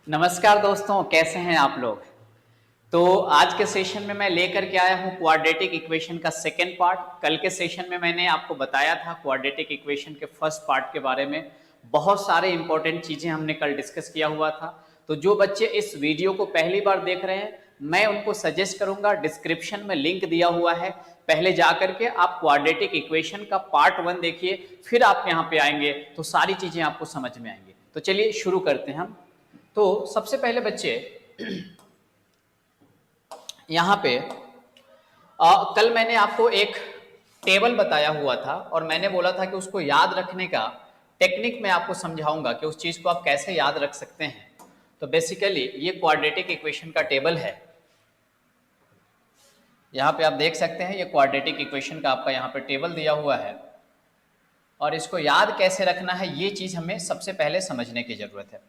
नमस्कार दोस्तों, कैसे हैं आप लोग। तो आज के सेशन में मैं लेकर के आया हूं क्वाड्रेटिक इक्वेशन का सेकेंड पार्ट। कल के सेशन में मैंने आपको बताया था क्वाड्रेटिक इक्वेशन के फर्स्ट पार्ट के बारे में। बहुत सारे इंपॉर्टेंट चीजें हमने कल डिस्कस किया हुआ था। तो जो बच्चे इस वीडियो को पहली बार देख रहे हैं, मैं उनको सजेस्ट करूंगा, डिस्क्रिप्शन में लिंक दिया हुआ है, पहले जाकर के आप क्वाड्रेटिक इक्वेशन का पार्ट 1 देखिए, फिर आप यहाँ पे आएंगे तो सारी चीजें आपको समझ में आएंगी। तो चलिए शुरू करते हैं हम। तो सबसे पहले बच्चे यहाँ पे कल मैंने आपको एक टेबल बताया हुआ था और मैंने बोला था कि उसको याद रखने का टेक्निक मैं आपको समझाऊंगा कि उस चीज को आप कैसे याद रख सकते हैं। तो बेसिकली ये क्वाड्रेटिक इक्वेशन का टेबल है। यहाँ पे आप देख सकते हैं, ये क्वाड्रेटिक इक्वेशन का आपका यहाँ पे टेबल दिया हुआ है और इसको याद कैसे रखना है ये चीज हमें सबसे पहले समझने की जरूरत है।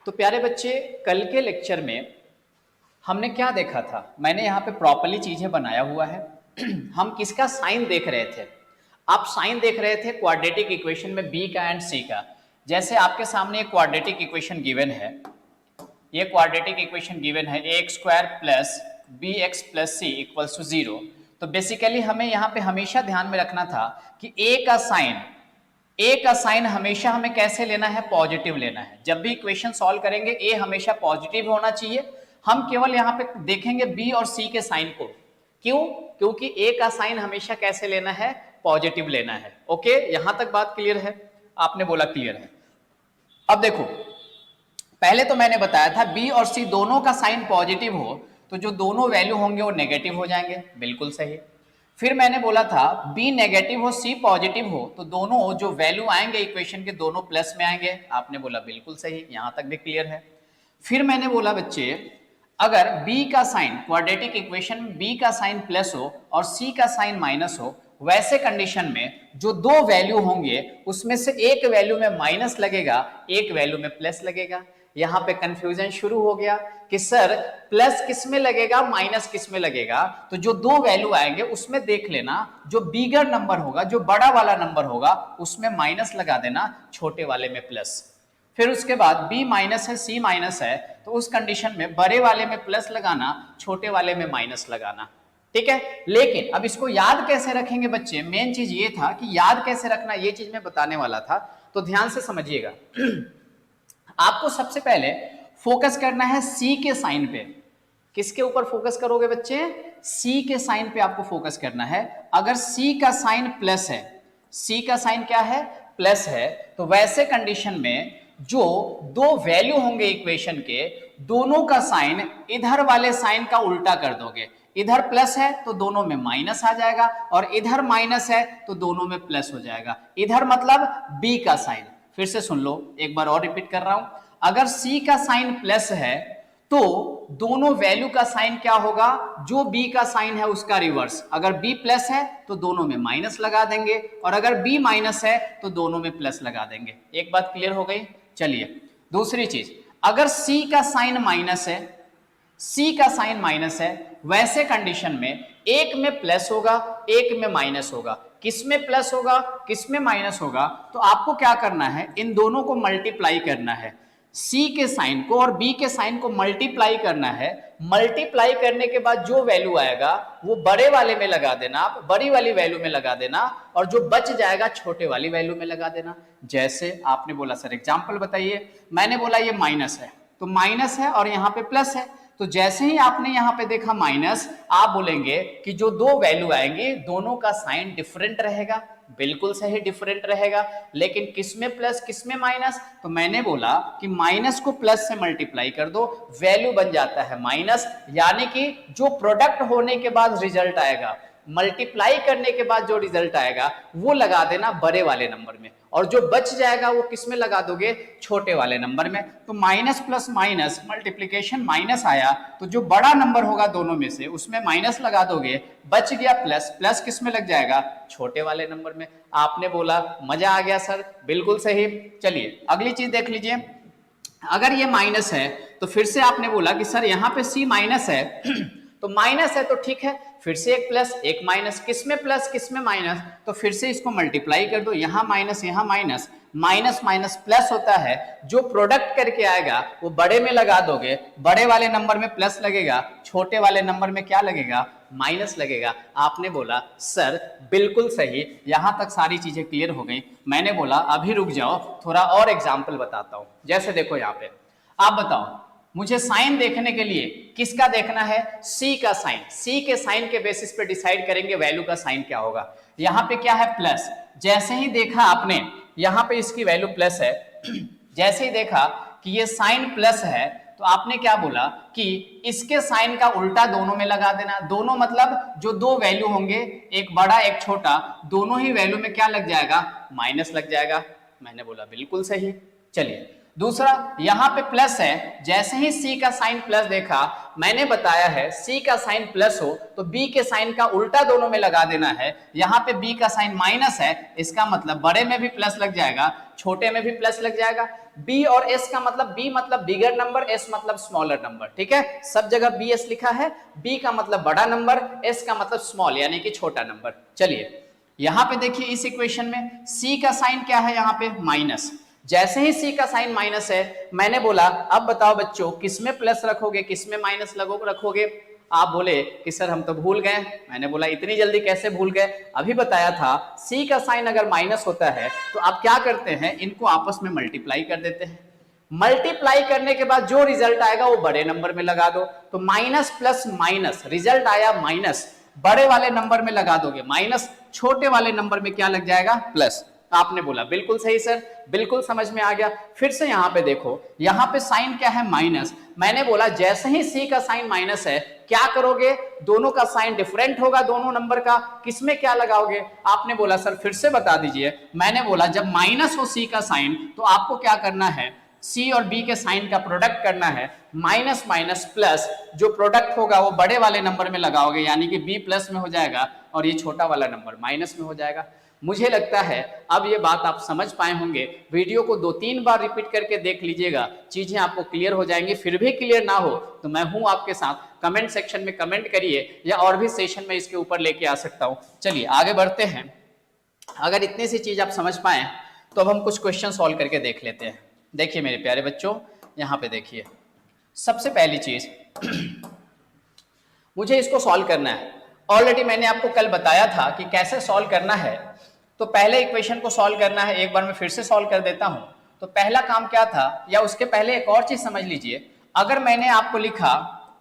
तो प्यारे बच्चे, कल के लेक्चर में हमने क्या देखा था, मैंने यहाँ पे प्रॉपर्ली चीजें बनाया हुआ है। हम किसका साइन देख रहे थे? आप साइन देख रहे थे क्वाड्रेटिक इक्वेशन में बी का एंड सी का। जैसे आपके सामने एक क्वाड्रेटिक इक्वेशन गिवन है, ये क्वाड्रेटिक इक्वेशन गिवन है A X square plus B X plus C equals to 0। तो बेसिकली हमें यहाँ पे हमेशा ध्यान में रखना था कि ए का साइन हमेशा हमें कैसे लेना है? पॉजिटिव लेना है। जब भी इक्वेशन सॉल्व करेंगे ए हमेशा पॉजिटिव होना चाहिए। हम केवल यहाँ पे देखेंगे बी और सी के साइन को। क्यों? क्योंकि ए का साइन हमेशा कैसे लेना है? पॉजिटिव लेना है। ओके, यहां तक बात क्लियर है? आपने बोला क्लियर है। अब देखो, पहले तो मैंने बताया था बी और सी दोनों का साइन पॉजिटिव हो तो जो दोनों वैल्यू होंगे वो नेगेटिव हो जाएंगे। बिल्कुल सही। फिर मैंने बोला था बी नेगेटिव हो सी पॉजिटिव हो तो दोनों जो वैल्यू आएंगे इक्वेशन के दोनों प्लस में आएंगे। आपने बोला बिल्कुल सही, यहां तक भी क्लियर है। फिर मैंने बोला बच्चे, अगर b का साइन क्वाड्रेटिक इक्वेशन में b का साइन प्लस हो और c का साइन माइनस हो, वैसे कंडीशन में जो दो वैल्यू होंगे उसमें से एक वैल्यू में माइनस लगेगा, एक वैल्यू में प्लस लगेगा। यहां पे कंफ्यूजन शुरू हो गया कि सर प्लस किस में लगेगा, माइनस किस में लगेगा। तो जो दो वैल्यू आएंगे उसमें देख लेना, जो बिगर नंबर होगा, जो बड़ा वाला नंबर होगा उसमें माइनस लगा देना, छोटे वाले में प्लस। फिर उसके बाद b माइनस है c माइनस है तो उस कंडीशन में बड़े वाले में प्लस लगाना, छोटे वाले में माइनस लगाना। ठीक है, लेकिन अब इसको याद कैसे रखेंगे बच्चे? मेन चीज ये था कि याद कैसे रखना, ये चीज मैं बताने वाला था। तो ध्यान से समझिएगा। आपको सबसे पहले फोकस करना है c के साइन पे। किसके ऊपर फोकस करोगे बच्चे? c के साइन पे आपको फोकस करना है। अगर c का साइन प्लस है, c का साइन क्या है? प्लस है, तो वैसे कंडीशन में जो दो वैल्यू होंगे इक्वेशन के, दोनों का साइन इधर वाले साइन का उल्टा कर दोगे। इधर प्लस है तो दोनों में माइनस आ जाएगा और इधर माइनस है तो दोनों में प्लस हो जाएगा। इधर मतलब b का साइन। फिर से सुन लो, एक बार और रिपीट कर रहा हूं। अगर c का साइन प्लस है तो दोनों वैल्यू का साइन क्या होगा? जो b का साइन है उसका रिवर्स। अगर b प्लस है तो दोनों में माइनस लगा देंगे और अगर b माइनस है तो दोनों में प्लस लगा देंगे। एक बात क्लियर हो गई? चलिए दूसरी चीज, अगर c का साइन माइनस है, c का साइन माइनस है, वैसे कंडीशन में एक में प्लस होगा, एक में माइनस होगा। किस में प्लस होगा, किस में माइनस होगा? तो आपको क्या करना है? इन दोनों को मल्टीप्लाई करना है। c के साइन को और b के साइन को मल्टीप्लाई करना है। मल्टीप्लाई करने के बाद जो वैल्यू आएगा वो बड़े वाले में लगा देना, आप बड़ी वाली वैल्यू में लगा देना और जो बच जाएगा छोटे वाली वैल्यू में लगा देना। जैसे आपने बोला सर एग्जांपल बताइए, मैंने बोला ये माइनस है तो माइनस है और यहाँ पे प्लस है, तो जैसे ही आपने यहाँ पे देखा माइनस, आप बोलेंगे कि जो दो वैल्यू आएंगे दोनों का साइन डिफरेंट रहेगा। बिल्कुल सही, डिफरेंट रहेगा। लेकिन किस में प्लस किस में माइनस? तो मैंने बोला कि माइनस को प्लस से मल्टीप्लाई कर दो, वैल्यू बन जाता है माइनस। यानी कि जो प्रोडक्ट होने के बाद रिजल्ट आएगा, मल्टीप्लाई करने के बाद जो रिजल्ट आएगा वो लगा देना बड़े वाले नंबर में और जो बच जाएगा वो किस में लगा दोगे? छोटे वाले नंबर में। तो minus plus minus multiplication minus आया तो जो बड़ा नंबर होगा दोनों में से उसमें माइनस लगा दोगे, बच गया प्लस, प्लस किस में लग जाएगा? छोटे वाले नंबर में। आपने बोला मजा आ गया सर, बिल्कुल सही। चलिए अगली चीज देख लीजिए, अगर ये माइनस है तो फिर से आपने बोला कि सर यहाँ पे c माइनस है तो माइनस है तो ठीक है, फिर से एक प्लस एक माइनस, किसमें प्लस किसमें माइनस, तो फिर से इसको मल्टीप्लाई कर दो, यहां माइनस यहां माइनस, माइनस माइनस प्लस होता है, जो प्रोडक्ट करके आएगा वो बड़े में लगा दोगे, बड़े वाले नंबर में प्लस लगेगा, छोटे वाले नंबर में क्या लगेगा, माइनस लगेगा। आपने बोला सर बिल्कुल सही, यहां तक सारी चीजें क्लियर हो गई। मैंने बोला अभी रुक जाओ, थोड़ा और एग्जाम्पल बताता हूं। जैसे देखो यहाँ पे, आप बताओ मुझे साइन देखने के लिए किसका देखना है, सी का साइन, सी के साइन के बेसिस पे डिसाइड करेंगे वैल्यू का साइन क्या होगा। यहां पे क्या है प्लस, जैसे ही देखा आपने यहां पे इसकी वैल्यू प्लस है, जैसे ही देखा कि ये साइन प्लस है तो आपने क्या बोला कि इसके साइन का उल्टा दोनों में लगा देना। दोनों मतलब जो दो वैल्यू होंगे, एक बड़ा एक छोटा, दोनों ही वैल्यू में क्या लग जाएगा, माइनस लग जाएगा। मैंने बोला बिल्कुल सही। चलिए दूसरा, यहां पे प्लस है, जैसे ही सी का साइन प्लस देखा, मैंने बताया है सी का साइन प्लस हो तो बी के साइन का उल्टा दोनों में लगा देना है। यहां पे बी का साइन माइनस है, इसका मतलब बड़े में भी प्लस लग जाएगा, छोटे में भी प्लस लग जाएगा। बी और एस का मतलब, बी मतलब बिगर नंबर, एस मतलब स्मॉलर नंबर, ठीक है, सब जगह बी एस लिखा है। बी का मतलब बड़ा नंबर, एस का मतलब स्मॉल यानी कि छोटा नंबर। चलिए यहां पे देखिए इस इक्वेशन में सी का साइन क्या है, यहां पे माइनस, जैसे ही सी का साइन माइनस है, मैंने बोला अब बताओ बच्चों किसमें प्लस रखोगे किसमें माइनस रखोगे। आप बोले कि सर हम तो भूल गए। मैंने बोला इतनी जल्दी कैसे भूल गए, अभी बताया था सी का साइन अगर माइनस होता है तो आप क्या करते हैं, इनको आपस में मल्टीप्लाई कर देते हैं। मल्टीप्लाई करने के बाद जो रिजल्ट आएगा वो बड़े नंबर में लगा दो। तो माइनस प्लस माइनस, रिजल्ट आया माइनस, बड़े वाले नंबर में लगा दोगे माइनस, छोटे वाले नंबर में क्या लग जाएगा, प्लस। आपने बोला बिल्कुल सही सर, बिल्कुल समझ में आ गया। फिर से यहां पे देखो, यहां पे साइन क्या है, माइनस। मैंने बोला जैसे ही सी का साइन माइनस है, क्या करोगे, दोनों का साइन डिफरेंट होगा, दोनों नंबर का, किसमें क्या लगाओगे। आपने बोला सर फिर से बता दीजिए। मैंने बोला जब माइनस हो सी का साइन तो आपको क्या करना है, सी और बी के साइन का प्रोडक्ट करना है, माइनस माइनस प्लस, जो प्रोडक्ट होगा वो बड़े वाले नंबर में लगाओगे, यानी कि बी प्लस में हो जाएगा और ये छोटा वाला नंबर माइनस में हो जाएगा। मुझे लगता है अब ये बात आप समझ पाए होंगे। वीडियो को 2-3 बार रिपीट करके देख लीजिएगा, चीजें आपको क्लियर हो जाएंगी। फिर भी क्लियर ना हो तो मैं हूं आपके साथ, कमेंट सेक्शन में कमेंट करिए, या और भी सेशन में इसके ऊपर लेके आ सकता हूं। चलिए आगे बढ़ते हैं। अगर इतनी सी चीज आप समझ पाए तो अब हम कुछ क्वेश्चन सॉल्व करके देख लेते हैं। देखिए मेरे प्यारे बच्चों, यहाँ पे देखिए, सबसे पहली चीज मुझे इसको सॉल्व करना है। ऑलरेडी मैंने आपको कल बताया था कि कैसे सॉल्व करना है। तो पहले इक्वेशन को सॉल्व करना है, एक बार मैं फिर से सॉल्व कर देता हूं। तो पहला काम क्या था, या उसके पहले एक और चीज समझ लीजिए। अगर मैंने आपको लिखा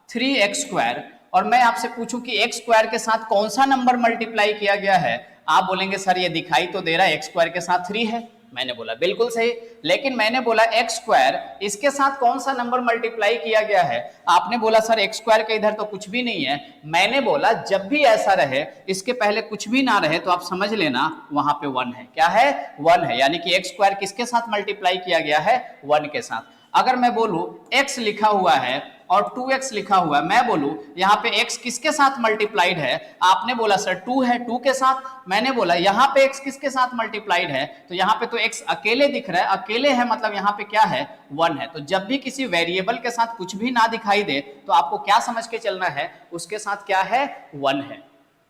3x² और मैं आपसे पूछूं कि x² के साथ कौन सा नंबर मल्टीप्लाई किया गया है, आप बोलेंगे सर ये दिखाई तो दे रहा है x² के साथ 3 है। मैंने बोला बिल्कुल सही, लेकिन मैंने बोला x² इसके साथ कौन सा नंबर मल्टीप्लाई किया गया है। आपने बोला सर x² के इधर तो कुछ भी नहीं है। मैंने बोला जब भी ऐसा रहे, इसके पहले कुछ भी ना रहे, तो आप समझ लेना वहां पे 1 है। क्या है, 1 है, यानी कि x² किसके साथ मल्टीप्लाई किया गया है, 1 के साथ। अगर मैं बोलूं x लिखा हुआ है और 2x लिखा हुआ है, मैं बोलूं यहाँ पे x किसके साथ मल्टीप्लाइड है, आपने बोला सर 2 है, 2 के साथ। मैंने बोला यहाँ पे x किसके साथ मल्टीप्लाइड है, तो यहाँ पे तो x अकेले दिख रहा है, अकेले है मतलब यहाँ पे क्या है, 1 है। तो जब भी किसी वेरिएबल के साथ कुछ भी ना दिखाई दे तो आपको क्या समझ के चलना है, उसके साथ क्या है, 1 है।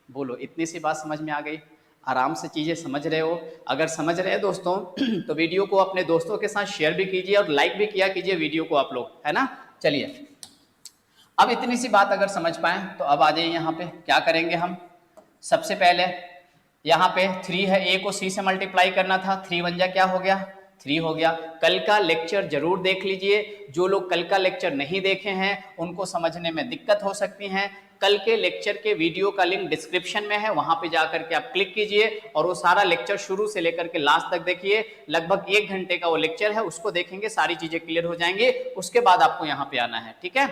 बोलो इतनी सी बात समझ में आ गई, आराम से चीजें समझ रहे हो। अगर समझ रहे हैं दोस्तों तो वीडियो को अपने दोस्तों के साथ शेयर भी कीजिए और लाइक भी किया कीजिए वीडियो को आप लोग, है ना। चलिए अब इतनी सी बात अगर समझ पाए तो अब आ जाइए यहाँ पे क्या करेंगे हम। सबसे पहले यहाँ पे 3 है, a को c से मल्टीप्लाई करना था, 3 1 जा क्या हो गया, 3 हो गया। कल का लेक्चर जरूर देख लीजिए, जो लोग कल का लेक्चर नहीं देखे हैं उनको समझने में दिक्कत हो सकती है। कल के लेक्चर के वीडियो का लिंक डिस्क्रिप्शन में है, वहां पे जाकर के आप क्लिक कीजिए और वो सारा लेक्चर शुरू से लेकर के लास्ट तक देखिए। लगभग 1 घंटे का वो लेक्चर है, उसको देखेंगे सारी चीजें क्लियर हो जाएंगी। उसके बाद आपको यहाँ पे आना है, ठीक है।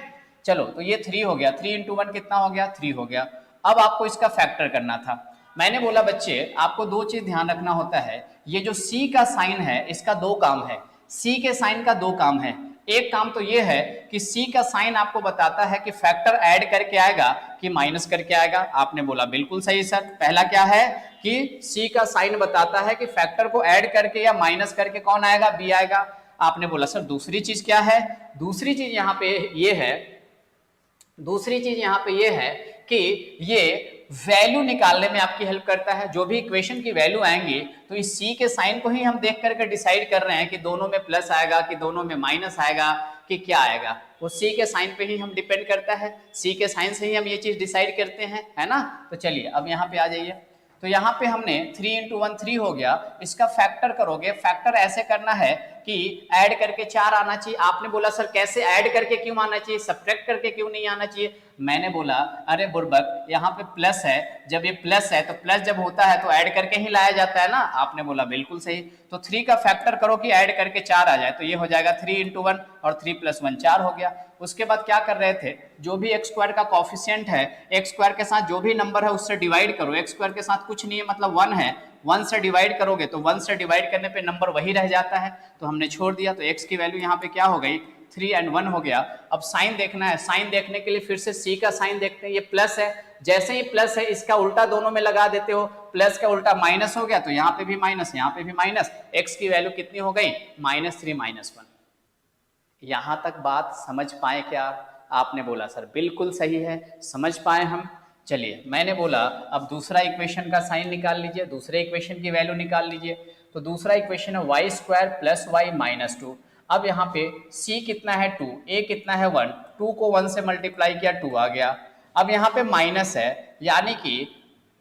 चलो तो ये 3 हो गया, 3 × 1 कितना हो गया, 3 हो गया। अब आपको इसका फैक्टर करना था। मैंने बोला बच्चे आपको 2 चीज ध्यान रखना होता है। ये जो C का साइन है इसका 2 काम है, C के साइन का 2 काम है। एक काम तो ये है कि C का साइन आपको बताता है कि फैक्टर ऐड करके आएगा कि माइनस करके आएगा। आपने बोला बिल्कुल सही सर। पहला क्या है कि C का साइन बताता है कि फैक्टर को ऐड करके या माइनस करके कौन आएगा, B आएगा। आपने बोला सर दूसरी चीज क्या है, दूसरी चीज यहाँ पे ये है दूसरी चीज यहाँ पे ये है कि ये वैल्यू निकालने में आपकी हेल्प करता है। जो भी इक्वेशन की वैल्यू आएंगी तो इस सी के साइन को ही हम देख करके डिसाइड कर रहे हैं कि दोनों में प्लस आएगा कि दोनों में माइनस आएगा कि क्या आएगा, वो सी के साइन पे ही हम डिपेंड करता है। सी के साइन से ही हम ये चीज डिसाइड करते हैं, है ना। तो चलिए अब यहाँ पे आ जाइए। तो यहाँ पे हमने 3 × 1 3 हो गया, इसका फैक्टर करोगे। फैक्टर ऐसे करना है कि ऐड करके 4 आना चाहिए। आपने बोला सर कैसे ऐड करके क्यों आना चाहिए, सब्ट्रैक्ट करके क्यों नहीं आना चाहिए। मैंने बोला अरे बुर्बक, यहाँ पे प्लस है, जब ये प्लस है तो प्लस जब होता है तो ऐड करके ही लाया जाता है ना। आपने बोला बिल्कुल सही। तो 3 का फैक्टर करो कि ऐड करके 4 आ जाए, तो ये हो जाएगा 3 × 1 और 3 + 1 4 हो गया। उसके बाद क्या कर रहे थे, जो भी एक्स स्क्वायर का कॉफिशिएंट है, एक्स स्क्वायर के साथ जो भी नंबर है उससे डिवाइड करो। एक्स स्क्वायर के साथ कुछ नहीं है, मतलब 1 है, 1 से डिवाइड करोगे तो 1 से डिवाइड करने पे नंबर वही रह जाता है, तो हमने छोड़ दिया। तो x की वैल्यू यहाँ पे क्या हो गई, 3 और 1 हो गया। अब साइन देखना है, साइन देखने के लिए फिर से c का साइन देखते हैं। ये प्लस है, जैसे ही प्लस है इसका उल्टा दोनों में लगा देते हो, प्लस का उल्टा माइनस हो गया, तो यहाँ पे भी माइनस, यहाँ पे भी माइनस। x की वैल्यू कितनी हो गई, -3 -1। यहां तक बात समझ पाए क्या। आपने बोला सर बिल्कुल सही है, समझ पाए हम। चलिए मैंने बोला अब दूसरा इक्वेशन का साइन निकाल लीजिए, दूसरे इक्वेशन की वैल्यू निकाल लीजिए। तो दूसरा इक्वेशन है y² + y - 2। अब यहाँ पे c कितना है 2, a कितना है 1, 2 को 1 से मल्टीप्लाई किया 2 आ गया। अब यहाँ पे माइनस है, यानी कि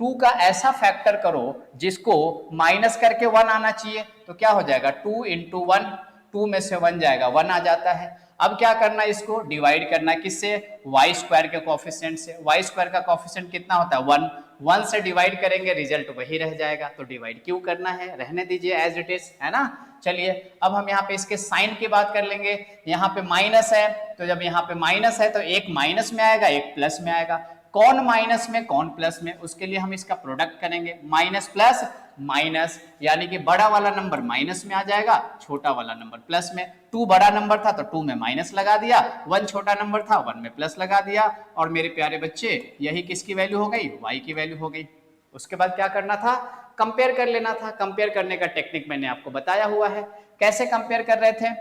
2 का ऐसा फैक्टर करो जिसको माइनस करके 1 आना चाहिए, तो क्या हो जाएगा 2 × 1, 2 में से 1 जाएगा, 1 आ जाता है। अब क्या करना है, इसको डिवाइड करना है किससे, y² के कोफिशिएंट से। y² का कोफिशिएंट कितना होता है 1, 1 से डिवाइड करेंगे रिजल्ट वही रह जाएगा, तो डिवाइड क्यों करना है, रहने दीजिए एज इट इज, है ना। चलिए अब हम यहाँ पे इसके साइन की बात कर लेंगे। यहाँ पे माइनस है, तो जब यहाँ पे माइनस है तो एक माइनस में आएगा एक प्लस में आएगा। कौन माइनस में कौन प्लस में, उसके लिए हम इसका प्रोडक्ट करेंगे, माइनस प्लस माइनस, यानी कि बड़ा वाला नंबर माइनस में आ जाएगा, छोटा वाला नंबर प्लस में। 2 बड़ा नंबर था तो 2 में माइनस लगा दिया, 1 छोटा नंबर था 1 में प्लस लगा दिया। और मेरे प्यारे बच्चे यही किसकी वैल्यू हो गई, y की वैल्यू हो गई। उसके बाद क्या करना था, कंपेयर कर लेना था। कंपेयर करने का टेक्निक मैंने आपको बताया हुआ है। कैसे कंपेयर कर रहे थे,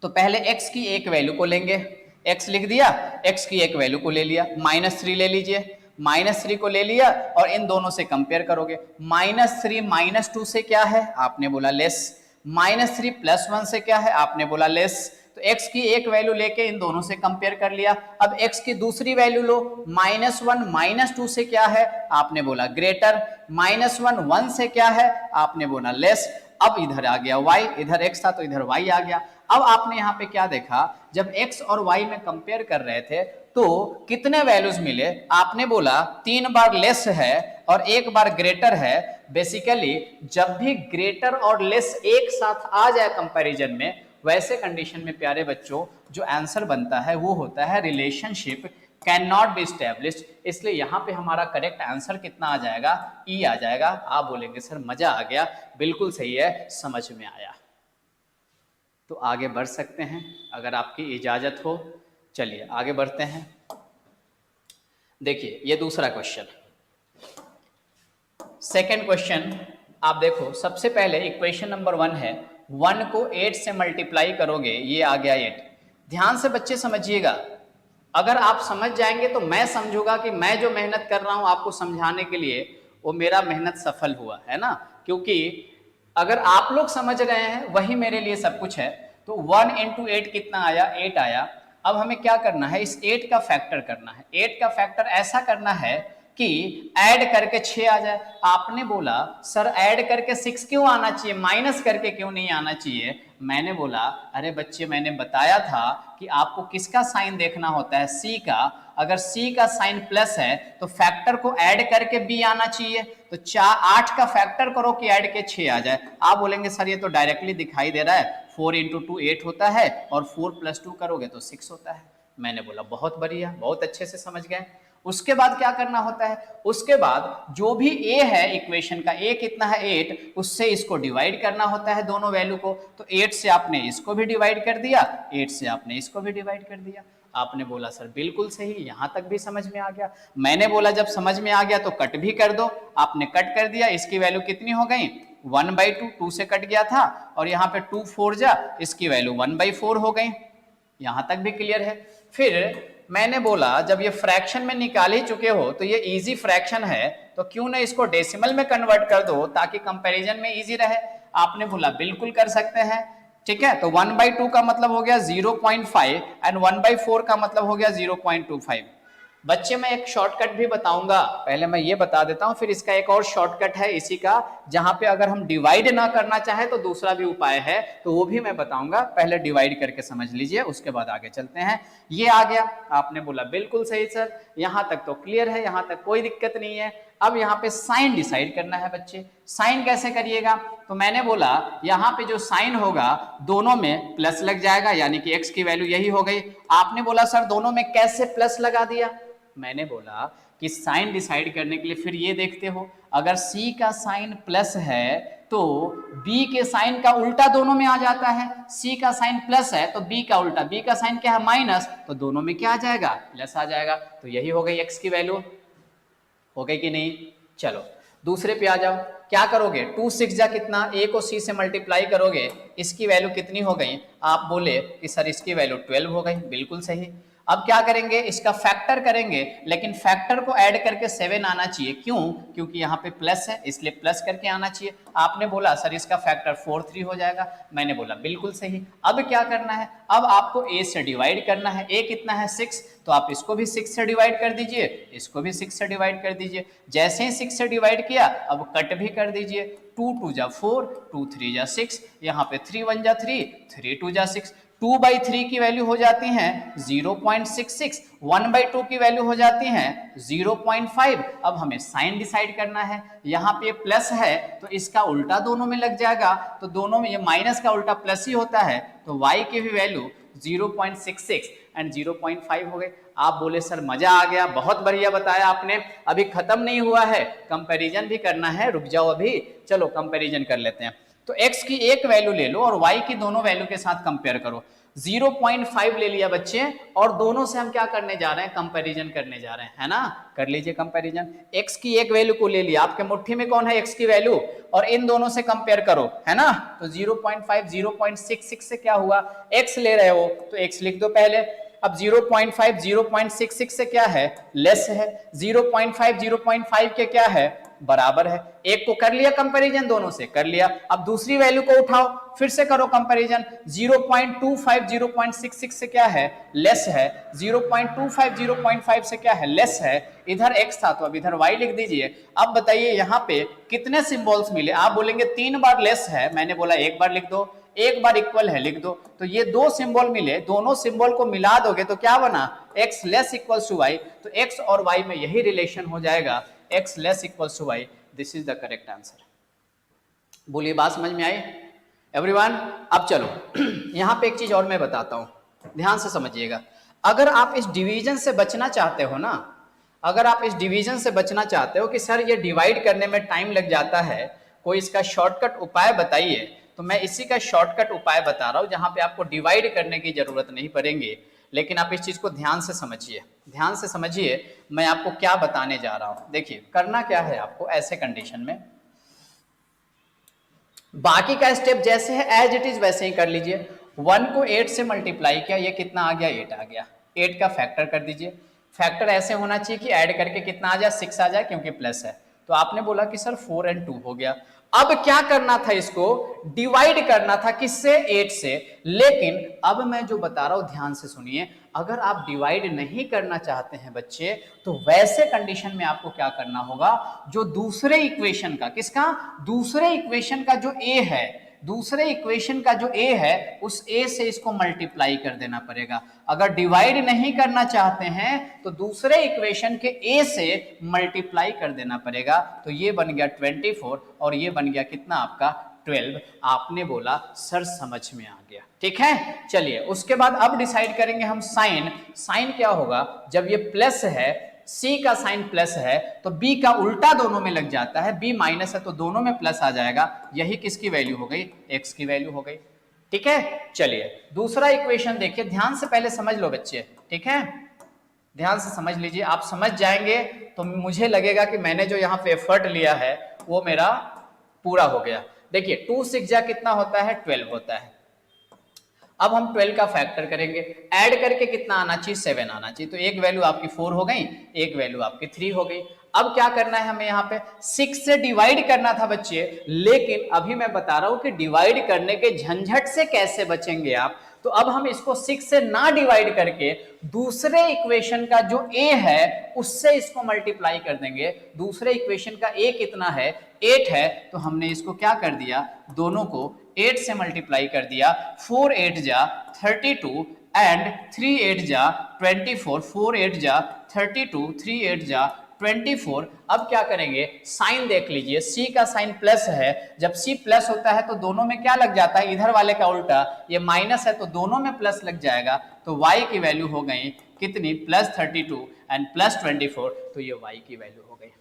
तो पहले x की एक वैल्यू को लेंगे, x लिख दिया, x की एक वैल्यू को ले लिया, -3 ले लीजिए, -3 को ले लिया और इन दोनों से कंपेयर करोगे। -3 - 2 से क्या है, आपने बोला लेस। -3 + 1 से क्या है, आपने बोला लेस। तो x की एक वैल्यू लेके इन दोनों से कंपेयर कर लिया। अब x की दूसरी वैल्यू लो, -1 - 2 से क्या है, आपने बोला ग्रेटर। -1 1 से क्या है, आपने बोला लेस। अब इधर आ गया y, इधर x था तो इधर y आ गया। अब आपने यहाँ पे क्या देखा, जब x और y में कंपेयर कर रहे थे तो कितने वैल्यूज मिले, आपने बोला 3 बार लेस है और 1 बार ग्रेटर है। बेसिकली जब भी ग्रेटर और लेस एक साथ आ जाए कंपैरिजन में, वैसे कंडीशन में प्यारे बच्चों जो आंसर बनता है वो होता है relationship can not be established. इसलिए यहाँ पे हमारा करेक्ट आंसर कितना आ जाएगा, ई आ जाएगा। आप बोलेंगे सर मजा आ गया, बिल्कुल सही है, समझ में आया। तो आगे बढ़ सकते हैं अगर आपकी इजाजत हो। चलिए आगे बढ़ते हैं। देखिए ये दूसरा क्वेश्चन, सेकेंड क्वेश्चन आप देखो। सबसे पहले इक्वेशन नंबर 1 है, 1 को 8 से मल्टीप्लाई करोगे, ये आ गया 8। ध्यान से बच्चे समझिएगा, अगर आप समझ जाएंगे तो मैं समझूंगा कि मैं जो मेहनत कर रहा हूं आपको समझाने के लिए वो मेरा मेहनत सफल हुआ है ना। क्योंकि अगर आप लोग समझ रहे हैं वही मेरे लिए सब कुछ है। तो 1 × 8 कितना आया, 8 आया। अब हमें क्या करना है, इस 8 का फैक्टर करना है। 8 का फैक्टर ऐसा करना है कि ऐड करके 6 आ जाए। आपने बोला सर ऐड करके 6 क्यों आना चाहिए, माइनस करके क्यों नहीं आना चाहिए। मैंने बोला अरे बच्चे मैंने बताया था कि आपको किसका साइन देखना होता है, सी का। अगर सी का साइन प्लस है तो फैक्टर को ऐड करके बी आना चाहिए। तो 8 का फैक्टर करो कि ऐड के 6 आ जाए। आप बोलेंगे सर ये तो डायरेक्टली दिखाई दे रहा है, 4 × 2 8 होता है और 4 + 2 करोगे तो 6 होता है। मैंने बोला बहुत बढ़िया, बहुत अच्छे से समझ गए। उसके बाद क्या करना होता है, उसके बाद जो भी a है इक्वेशन का, a कितना है 8, उससे इसको डिवाइड करना होता है दोनों वैल्यू को। तो 8 से आपने इसको भी डिवाइड कर दिया, 8 से आपने इसको भी डिवाइड कर दिया। आपने बोला सर बिल्कुल सही, यहां तक भी समझ में आ गया। मैंने बोला जब समझ में आ गया तो कट भी कर दो। आपने कट कर दिया, इसकी वैल्यू कितनी हो गई 1/2, 2 से कट गया था। और यहाँ पे 2 4 जा, इसकी वैल्यू 1/4 हो गई। यहां तक भी क्लियर है। फिर मैंने बोला जब ये फ्रैक्शन में निकाल ही चुके हो तो ये इजी फ्रैक्शन है, तो क्यों ना इसको डेसिमल में कन्वर्ट कर दो ताकि कंपैरिजन में इजी रहे। आपने बोला बिल्कुल कर सकते हैं, ठीक है। तो 1/2 का मतलब हो गया 0.5 एंड 1/4 का मतलब हो गया 0.25। बच्चे मैं एक शॉर्टकट भी बताऊंगा, पहले मैं ये बता देता हूं, फिर इसका एक और शॉर्टकट है इसी का, जहां पे अगर हम डिवाइड ना करना चाहे तो दूसरा भी उपाय है, तो वो भी मैं बताऊंगा। पहले डिवाइड करके समझ लीजिए, उसके बाद आगे चलते हैं। ये आ गया, आपने बोला बिल्कुल सही सर, यहां तक तो क्लियर है, यहां तक कोई दिक्कत नहीं है। अब यहाँ पे साइन डिसाइड करना है बच्चे। साइन कैसे करिएगा, तो मैंने बोला यहाँ पे जो साइन होगा दोनों में प्लस लग जाएगा, यानी कि x की वैल्यू यही हो गई। आपने बोला सर दोनों में कैसे प्लस लगा दिया, मैंने बोला कि साइन डिसाइड करने के लिए फिर ये देखते हो, अगर c का साइन प्लस है तो b के साइन का उल्टा दोनों में आ जाता है। c का साइन प्लस है तो b का उल्टा, b का साइन क्या है माइनस, तो दोनों में क्या आ जाएगा प्लस आ जाएगा। तो यही हो गई x की वैल्यू, हो गई कि नहीं। चलो दूसरे पे आ जाओ, क्या करोगे, 2 6 जा कितना, a को c से मल्टीप्लाई करोगे, इसकी वैल्यू कितनी हो गई, आप बोले कि सर इसकी वैल्यू 12 हो गई, बिल्कुल सही। अब क्या करेंगे, इसका फैक्टर करेंगे, लेकिन फैक्टर को ऐड करके 7 आना चाहिए, क्यों, क्योंकि यहाँ पे प्लस है इसलिए प्लस करके आना चाहिए। आपने बोला सर इसका फैक्टर 4 3 हो जाएगा, मैंने बोला बिल्कुल सही। अब क्या करना है, अब आपको a से डिवाइड करना है, a कितना है 6, तो आप इसको भी 6 से डिवाइड कर दीजिए, इसको भी 6 से डिवाइड कर दीजिए। जैसे ही 6 से डिवाइड किया अब कट भी कर दीजिए, 2 2 जा 4, 2 3 जा 6, यहाँ पे 3 1 जा 3, 3 2 जा 6, 2/3 की वैल्यू हो जाती है 0.66, 1/2 की वैल्यू हो जाती है 0.5। अब हमें साइन डिसाइड करना है, यहाँ पे प्लस है तो इसका उल्टा दोनों में लग जाएगा, तो दोनों में ये माइनस का उल्टा प्लस ही होता है, तो y की भी वैल्यू 0.66 एंड 0.5 हो गए। आप बोले सर मजा आ गया, बहुत बढ़िया बताया आपने, अभी खत्म नहीं हुआ है, कंपैरिजन भी करना है, रुक जाओ अभी, चलो कंपैरिजन कर लेते हैं। तो x की एक वैल्यू ले लो और y की दोनों वैल्यू के साथ कंपेयर करो। 0.5 ले लिया बच्चे, और दोनों से हम क्या करने जा रहे हैं, कंपैरिजन करने जा रहे हैं, है ना, कर लीजिए कंपैरिजन। x की एक वैल्यू को ले लिया, आपके मुट्ठी में कौन है x की वैल्यू, और इन दोनों से कंपेयर करो, है ना। तो 0.5 0.66 से क्या हुआ, x ले रहे हो तो x लिख दो पहले। अब 0.5 0.66 से क्या है, लेस है, 0.5 0.5 के क्या है, बराबर है। एक को कर लिया कंपैरिजन, दोनों से कर लिया। अब दूसरी वैल्यू को उठाओ, फिर से करो कंपैरिजन, 0.25 0.66 से क्या है, लेस है, 0.25 0.5 से क्या है, लेस है। इधर x था तो अब इधर y लिख दीजिए। अब बताइए यहाँ पे कितने सिंबल्स मिले, आप बोलेंगे 3 बार लेस है, मैंने बोला एक बार लिख दो, एक बार इक्वल है लिख दो। तो ये दो सिंबल मिले, दोनों सिंबल को मिला दोगे तो क्या बना, x less equals to y, तो x और y में यही रिलेशन हो जाएगा, x less equals to y। This is the correct answer. बोलिए बात समझ में आई एवरीवन। अब चलो यहां पे एक चीज और मैं बताता हूं, ध्यान से समझिएगा। अगर आप इस डिवीजन से बचना चाहते हो ना, अगर आप इस डिवीजन से बचना चाहते हो कि सर ये डिवाइड करने में टाइम लग जाता है, कोई इसका शॉर्टकट उपाय बताइए, तो मैं इसी का शॉर्टकट उपाय बता रहा हूं, जहां पे आपको डिवाइड करने की जरूरत नहीं पड़ेगी। लेकिन आप इस चीज को ध्यान से समझिए, ध्यान से समझिए, मैं आपको क्या बताने जा रहा हूं। देखिए करना क्या है आपको, ऐसे कंडीशन में बाकी का स्टेप जैसे है एज इट इज वैसे ही कर लीजिए। 1 को 8 से मल्टीप्लाई किया, ये कितना आ गया, 8 आ गया, 8 का फैक्टर कर दीजिए। फैक्टर ऐसे होना चाहिए कि ऐड करके कितना आ जाए, 6 आ जाए, क्योंकि प्लस है। तो आपने बोला कि सर 4 और 2 हो गया। अब क्या करना था, इसको डिवाइड करना था, किससे, 8 से। लेकिन अब मैं जो बता रहा हूं ध्यान से सुनिए, अगर आप डिवाइड नहीं करना चाहते हैं बच्चे, तो वैसे कंडीशन में आपको क्या करना होगा, जो दूसरे इक्वेशन का, किसका, दूसरे इक्वेशन का जो a है, दूसरे इक्वेशन का जो a है, उस a से इसको मल्टीप्लाई कर देना पड़ेगा। अगर डिवाइड नहीं करना चाहते हैं तो दूसरे इक्वेशन के a से मल्टीप्लाई कर देना पड़ेगा। तो ये बन गया 24 और ये बन गया कितना आपका 12। आपने बोला सर समझ में आ गया, ठीक है। चलिए उसके बाद अब डिसाइड करेंगे हम साइन। साइन क्या होगा, जब ये प्लस है, C का साइन प्लस है तो B का उल्टा दोनों में लग जाता है, B माइनस है तो दोनों में प्लस आ जाएगा। यही किसकी वैल्यू हो गई, x की वैल्यू हो गई, ठीक है। चलिए दूसरा इक्वेशन देखिए, ध्यान से पहले समझ लो बच्चे, ठीक है, ध्यान से समझ लीजिए। आप समझ जाएंगे तो मुझे लगेगा कि मैंने जो यहाँ पे एफर्ट लिया है वो मेरा पूरा हो गया। देखिए 2 6 जा कितना होता है, 12 होता है। अब हम 12 का फैक्टर करेंगे, ऐड करके कितना आना चाहिए, 7 आना चाहिए। तो एक वैल्यू आपकी 4 हो गई, एक वैल्यू आपकी 3 हो गई। अब क्या करना है हमें, यहाँ पे 6 से डिवाइड करना था बच्चे, लेकिन अभी मैं बता रहा हूं कि डिवाइड करने के झंझट से कैसे बचेंगे आप। तो अब हम इसको 6 से ना डिवाइड करके दूसरे इक्वेशन का जो a है उससे इसको मल्टीप्लाई कर देंगे। दूसरे इक्वेशन का a कितना है, 8 है, तो हमने इसको क्या कर दिया, दोनों को 8 से मल्टीप्लाई कर दिया। 4 8 जा 32 एंड 3 8 जा 24, 4 8 जा 32, 3 8 जा 24। अब क्या करेंगे, साइन देख लीजिए, c का साइन प्लस है, जब c प्लस होता है तो दोनों में क्या लग जाता है, इधर वाले का उल्टा, ये माइनस है तो दोनों में प्लस लग जाएगा। तो y की वैल्यू हो गई कितनी, +32 एंड +24, तो ये y की वैल्यू हो गई।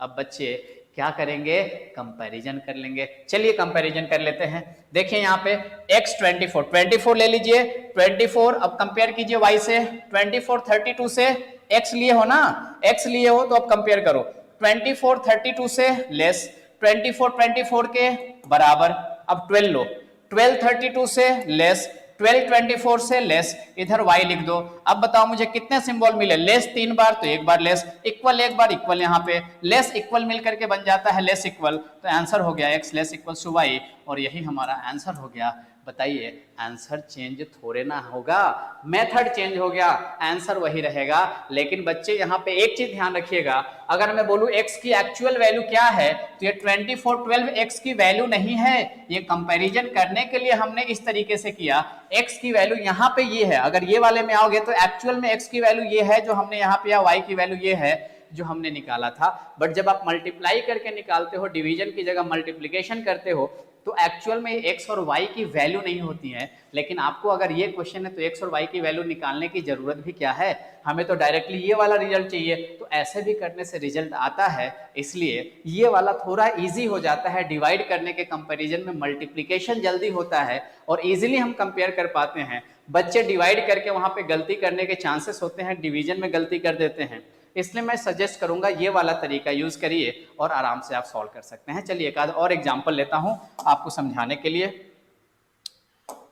अब बच्चे क्या करेंगे, कंपैरिजन कर लेंगे। चलिए कंपैरिजन कर लेते हैं। देखिए यहाँ पे x 24 ले लीजिए, 24 अब कंपेयर कीजिए y से, 24 32 से, x लिए हो ना, x लिए हो तो अब कंपेयर करो, 24 32 से लेस, 24 24 के बराबर। अब 12 लो, 12 32 से लेस, 12 24 से लेस, इधर y लिख दो। अब बताओ मुझे कितने सिंबल मिले, लेस 3 बार तो एक बार लेस, इक्वल एक बार इक्वल, यहाँ पे लेस इक्वल मिल करके बन जाता है लेस इक्वल, तो आंसर हो गया x less equal to y, और यही हमारा आंसर हो गया। बताइए आंसर चेंज थोड़े ना होगा, मेथड चेंज होगा, आंसर वही रहेगा। लेकिन बच्चे यहाँ पे एक चीज ध्यान रखिएगा, अगर मैं बोलूं x की एक्चुअल वैल्यू क्या है, तो ये 24 12 x की वैल्यू नहीं है। ये कंपैरिजन करने के लिए हमने इस तरीके से किया, x की वैल्यू यहाँ पे ये है, अगर ये वाले में आओगे तो एक्चुअल में x की वैल्यू ये है जो हमने यहाँ पे, या y की वैल्यू ये है जो हमने निकाला था। बट जब आप मल्टीप्लाई करके निकालते हो, डिवीजन की जगह मल्टीप्लीकेशन करते हो, तो एक्चुअल में x और y की वैल्यू नहीं होती है। लेकिन आपको अगर ये क्वेश्चन है तो x और y की वैल्यू निकालने की जरूरत भी क्या है, हमें तो डायरेक्टली ये वाला रिजल्ट चाहिए। तो ऐसे भी करने से रिजल्ट आता है, इसलिए ये वाला थोड़ा इजी हो जाता है। डिवाइड करने के कंपैरिजन में मल्टीप्लिकेशन जल्दी होता है और इजीली हम कंपेयर कर पाते हैं। बच्चे डिवाइड करके वहां पे गलती करने के चांसेस होते हैं, डिवीजन में गलती कर देते हैं, इसलिए मैं सजेस्ट करूंगा ये वाला तरीका यूज करिए और आराम से आप सॉल्व कर सकते हैं। चलिए एक आध और एग्जांपल लेता हूं आपको समझाने के लिए,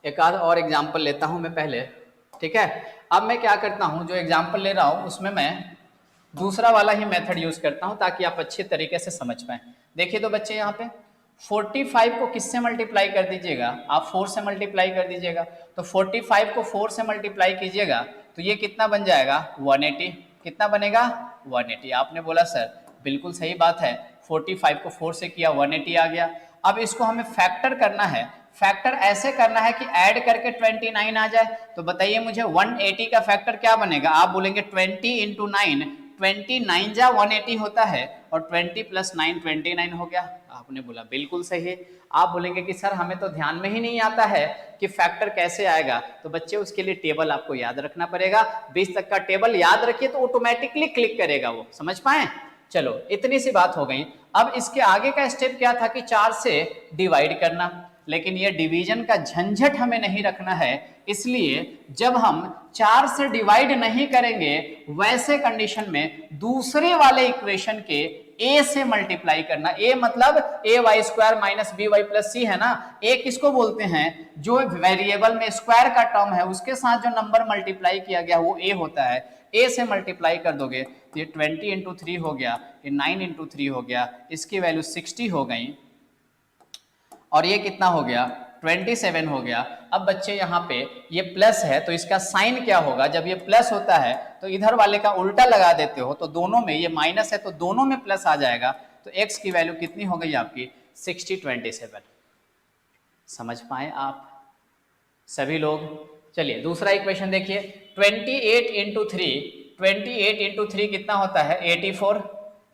एक आध और एग्जांपल लेता हूं मैं पहले, ठीक है। अब मैं क्या करता हूं, जो एग्जांपल ले रहा हूं उसमें मैं दूसरा वाला ही मेथड यूज करता हूं ताकि आप अच्छे तरीके से समझ पाए। देखिए तो बच्चे यहाँ पे 45 को किससे मल्टीप्लाई कर दीजिएगा, आप 4 से मल्टीप्लाई कर दीजिएगा। तो 45 को 4 से मल्टीप्लाई कीजिएगा तो ये कितना बन जाएगा, 180। कितना बनेगा, 180। आपने बोला सर बिल्कुल सही बात है, 45 को 4 से किया 180 आ गया। अब इसको हमें फैक्टर करना है, फैक्टर ऐसे करना है कि ऐड करके 29 आ जाए। तो बताइए मुझे 180 का फैक्टर क्या बनेगा, आप बोलेंगे 20 इंटू 9, 29 जा 180 होता है, और 20 प्लस 9 29 हो गया। आपने बोला बिल्कुल सही है। आप बोलेंगे कि सर हमें तो ध्यान में ही नहीं आता है कि फैक्टर कैसे आएगा। तो बच्चे उसके लिए टेबल आपको याद रखना पड़ेगा, 20 तक का टेबल याद रखिए तो ऑटोमेटिकली क्लिक करेगा वो, समझ पाए। चलो इतनी सी बात हो गई। अब इसके आगे का स्टेप क्या था कि 4 से डिवाइड करना, लेकिन ये डिवीजन का झंझट हमें नहीं रखना है, इसलिए जब हम 4 से डिवाइड नहीं करेंगे वैसे कंडीशन में दूसरे वाले इक्वेशन के a से मल्टीप्लाई करना। a मतलब ay² minus by plus c है ना। a किसको बोलते हैं, जो वेरिएबल में स्क्वायर का टर्म है उसके साथ जो नंबर मल्टीप्लाई किया गया वो a होता है। a से मल्टीप्लाई कर दोगे तो ये 20 इंटू 3 हो गया, ये 9 इंटू 3 हो गया, इसकी वैल्यू 60 हो गई, और ये कितना हो गया, 27 हो गया। अब बच्चे यहाँ पे ये प्लस है तो इसका साइन क्या होगा, जब ये प्लस होता है तो इधर वाले का उल्टा लगा देते हो, तो दोनों में, ये माइनस है तो दोनों में प्लस आ जाएगा। तो x की वैल्यू कितनी हो गई आपकी, 60 27। समझ पाए आप सभी लोग। चलिए दूसरा इक्वेशन देखिए, 28 इंटू 3, 28 इंटू 3 कितना होता है, 84।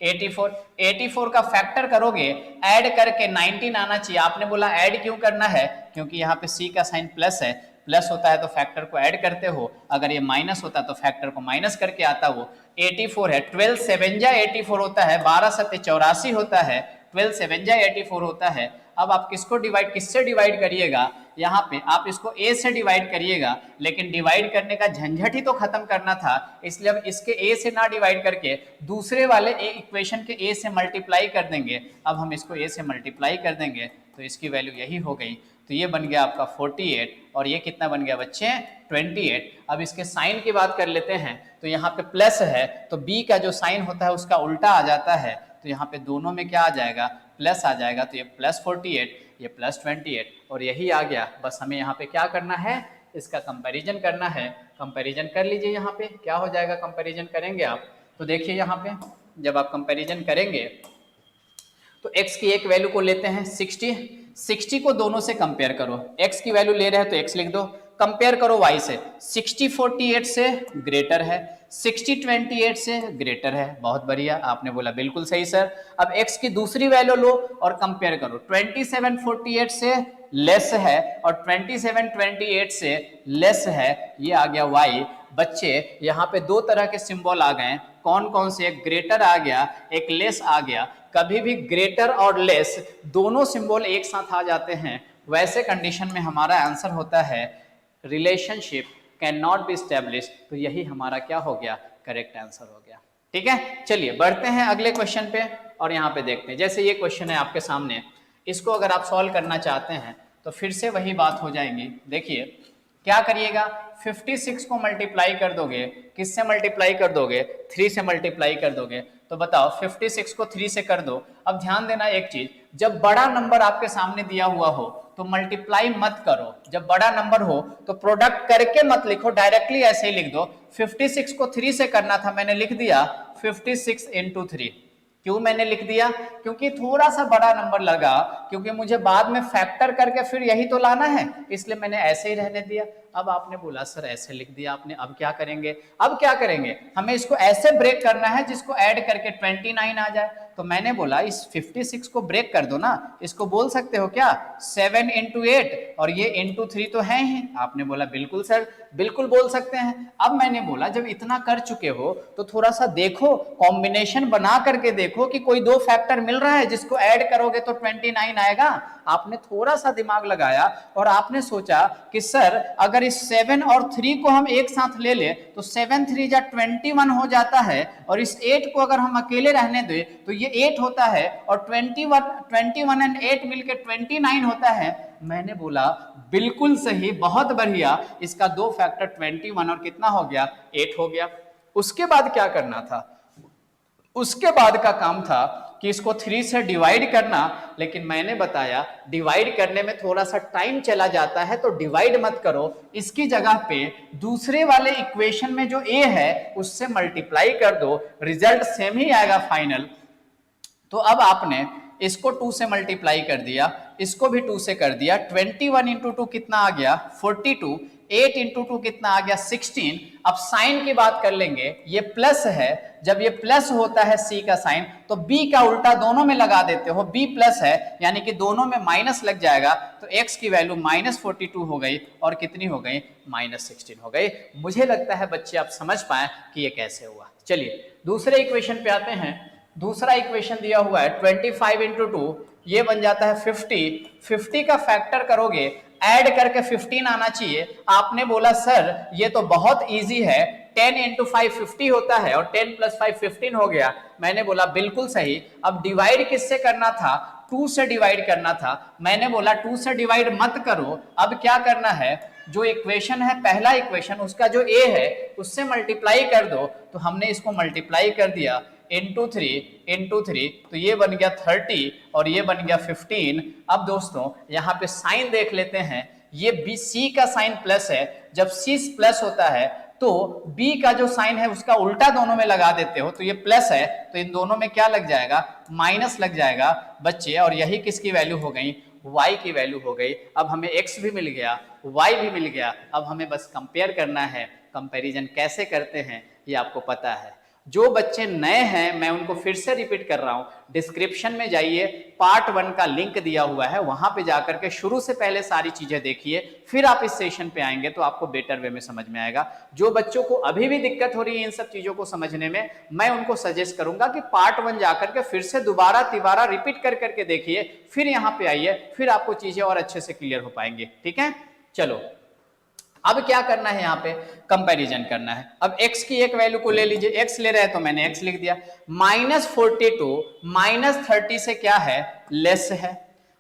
84 का फैक्टर करोगे, ऐड करके 19 आना चाहिए। आपने बोला ऐड क्यों करना है, क्योंकि यहाँ पे c का साइन प्लस है, प्लस होता है तो फैक्टर को ऐड करते हो, अगर ये माइनस होता तो फैक्टर को माइनस करके आता वो। 84 है, 12 7 जा 84 होता है, 12 7 84 होता है, 12 7 जा 84 होता है। अब आप किसको डिवाइड, किससे डिवाइड करिएगा, यहाँ पे आप इसको a से डिवाइड करिएगा, लेकिन डिवाइड करने का झंझट ही तो खत्म करना था, इसलिए अब इसके a से ना डिवाइड करके दूसरे वाले इक्वेशन के a से मल्टीप्लाई कर देंगे। अब हम इसको a से मल्टीप्लाई कर देंगे तो इसकी वैल्यू यही हो गई, तो ये बन गया आपका 48 और ये कितना बन गया बच्चे 28। अब इसके साइन की बात कर लेते हैं, तो यहाँ पे प्लस है तो b का जो साइन होता है उसका उल्टा आ जाता है, तो यहाँ पे दोनों में क्या आ जाएगा प्लस आ जाएगा, तो ये प्लस 48 ये प्लस 28 और यही आ गया। बस हमें यहाँ पे क्या करना है, इसका कंपैरिजन करना है। कंपैरिजन कर लीजिए, यहाँ पे क्या हो जाएगा कंपैरिजन करेंगे आप, तो देखिए यहाँ पे जब आप कंपैरिजन करेंगे तो x की एक वैल्यू को लेते हैं 60 को दोनों से कंपेयर करो, x की वैल्यू ले रहे हैं तो x लिख दो, कंपेयर करो y से, 60 48 से ग्रेटर है, 60 28 से ग्रेटर है। बहुत बढ़िया, आपने बोला बिल्कुल सही सर। अब x की दूसरी वैल्यू लो और कंपेयर करो, 27 48 से लेस है और 27 28 से लेस है, ये आ गया y। बच्चे यहाँ पे दो तरह के सिंबल आ गए, कौन कौन से, एक ग्रेटर आ गया एक लेस आ गया। कभी भी ग्रेटर और लेस दोनों सिंबल एक साथ आ जाते हैं, वैसे कंडीशन में हमारा आंसर होता है relationship can not B establish, तो यही हमारा क्या हो गया करेक्ट आंसर हो गया। ठीक है, चलिए बढ़ते हैं अगले क्वेश्चन पे और यहाँ पे देखते हैं। जैसे ये क्वेश्चन है आपके सामने, इसको अगर आप सॉल्व करना चाहते हैं तो फिर से वही बात हो जाएगी। देखिए क्या करिएगा, 56 को मल्टीप्लाई कर दोगे, किससे मल्टीप्लाई कर दोगे 3 से मल्टीप्लाई कर दोगे, तो बताओ 56 को 3 से कर दो। अब ध्यान देना एक चीज, जब बड़ा नंबर आपके सामने दिया हुआ हो तो मल्टीप्लाई मत करो, जब बड़ा नंबर हो तो प्रोडक्ट करके मत लिखो, डायरेक्टली ऐसे ही लिख दो। 56 को 3 से करना था, मैंने लिख दिया 56 into 3। क्यों मैंने लिख दिया, क्योंकि थोड़ा सा बड़ा नंबर लगा, क्योंकि मुझे बाद में फैक्टर करके फिर यही तो लाना है, इसलिए मैंने ऐसे ही रहने दिया। अब आपने बोला सर ऐसे लिख दिया आपने, अब क्या करेंगे, अब क्या करेंगे, हमें इसको ऐसे ब्रेक करना है जिसको ऐड करके 29 आ जाए। तो मैंने बोला इस 56 को ब्रेक कर दो ना, इसको बोल सकते हो क्या 7 into 8 और ये into 3 तो है ही। आपने बोला बिल्कुल सर बिल्कुल बोल सकते हैं। अब मैंने बोला जब इतना कर चुके हो तो थोड़ा सा देखो, कॉम्बिनेशन बना करके देखो कि कोई दो फैक्टर मिल रहा है जिसको ऐड करोगे तो 29 आएगा। आपने थोड़ा सा दिमाग लगाया और आपने सोचा कि सर अगर इस 7 और 3 को हम एक साथ ले ले तो 7 3 जा 21 हो जाता है, और इस 8 को अगर हम अकेले रहने दें तो ये 8 होता है, और 21 एंड 8 मिलकर 29 होता है। मैंने बोला बिल्कुल सही, बहुत बढ़िया, इसका दो फैक्टर 21 और कितना हो गया 8 हो गया। उसके बाद क्या करना था, उसके बाद का काम था कि इसको 3 से डिवाइड करना, लेकिन मैंने बताया डिवाइड करने में थोड़ा सा टाइम चला जाता है, तो डिवाइड मत करो, इसकी जगह पे दूसरे वाले इक्वेशन में जो a है उससे मल्टीप्लाई कर दो, रिजल्ट सेम ही आएगा फाइनल। तो अब आपने इसको 2 से मल्टीप्लाई कर दिया, इसको भी 2 से कर दिया, 21 इंटू 2 कितना आ गया 42, 8 इंटू 2 कितना आ गया 16। अब साइन की बात कर लेंगे, ये प्लस है, जब ये प्लस होता है सी का साइन तो बी का उल्टा दोनों में लगा देते हो, बी प्लस है यानी कि दोनों में माइनस लग जाएगा, तो एक्स की वैल्यू -42 हो गई और कितनी हो गई -16 हो गई। मुझे लगता है बच्चे आप समझ पाए कि ये कैसे हुआ। चलिए दूसरे इक्वेशन पे आते हैं। दूसरा इक्वेशन दिया हुआ है 25 इंटू 2, ये बन जाता है 50 का फैक्टर करोगे ऐड करके 15 आना चाहिए। आपने बोला सर ये तो बहुत इजी है, 10 इंटू 5 50 होता है और 10 प्लस 5 15 हो गया। मैंने बोला बिल्कुल सही। अब डिवाइड किससे करना था, 2 से डिवाइड करना था। मैंने बोला 2 से डिवाइड मत करो, अब क्या करना है, जो इक्वेशन है पहला इक्वेशन उसका जो a है उससे मल्टीप्लाई कर दो। तो हमने इसको मल्टीप्लाई कर दिया इंटू 3, तो ये बन गया 30 और ये बन गया 15। अब दोस्तों यहाँ पे साइन देख लेते हैं, ये बी सी का साइन प्लस है, जब सी प्लस होता है तो b का जो साइन है उसका उल्टा दोनों में लगा देते हो, तो ये प्लस है तो इन दोनों में क्या लग जाएगा माइनस लग जाएगा बच्चे, और यही किसकी वैल्यू हो गई y की वैल्यू हो गई। अब हमें x भी मिल गया y भी मिल गया, अब हमें बस कंपेयर करना है। कंपैरिजन कैसे करते हैं ये आपको पता है। जो बच्चे नए हैं मैं उनको फिर से रिपीट कर रहा हूं, डिस्क्रिप्शन में जाइए, पार्ट 1 का लिंक दिया हुआ है, वहां पे जाकर के शुरू से पहले सारी चीजें देखिए, फिर आप इस सेशन पे आएंगे तो आपको बेटर वे में समझ में आएगा। जो बच्चों को अभी भी दिक्कत हो रही है इन सब चीजों को समझने में, मैं उनको सजेस्ट करूंगा कि पार्ट 1 जाकर के फिर से दोबारा तिबारा रिपीट कर करके देखिए, फिर यहाँ पे आइए, फिर आपको चीजें और अच्छे से क्लियर हो पाएंगी। ठीक है, चलो अब क्या करना है, यहाँ पे कंपैरिजन करना है। अब x की एक वैल्यू को ले लीजिए, x ले रहे हैं तो मैंने x लिख दिया। -42 -30 से क्या है लेस है,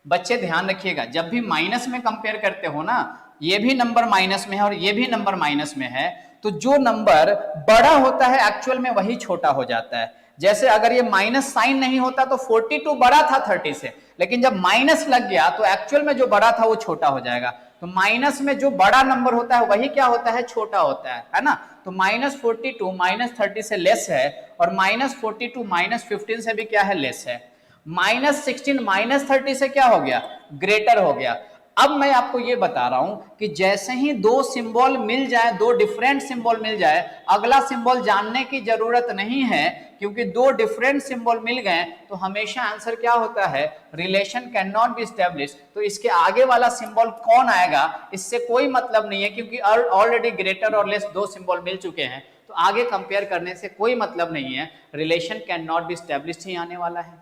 बच्चे ध्यान रखिएगा, जब भी माइनस में कंपेयर करते हो ना, ये भी नंबर माइनस में है और ये भी नंबर माइनस में है, तो जो नंबर बड़ा होता है एक्चुअल में वही छोटा हो जाता है। जैसे अगर ये माइनस साइन नहीं होता तो 42 बड़ा था 30 से, लेकिन जब माइनस लग गया तो एक्चुअल में जो बड़ा था वो छोटा हो जाएगा। तो माइनस में जो बड़ा नंबर होता है वही क्या होता है, छोटा होता है ना। तो -42 -30 से लेस है, और -42 -15 से भी क्या है, लेस है। -16 -30 से क्या हो गया, ग्रेटर हो गया। अब मैं आपको ये बता रहा हूं कि जैसे ही दो सिंबल मिल जाए, दो डिफरेंट सिंबल मिल जाए, अगला सिंबल जानने की जरूरत नहीं है, क्योंकि दो डिफरेंट सिंबल मिल गए तो हमेशा आंसर क्या होता है, relation can not be establish. तो इसके आगे वाला सिंबल कौन आएगा इससे कोई मतलब नहीं है, क्योंकि ऑलरेडी ग्रेटर और लेस दो सिंबल मिल चुके हैं, तो आगे कंपेयर करने से कोई मतलब नहीं है, relation can not be establish ही आने वाला है।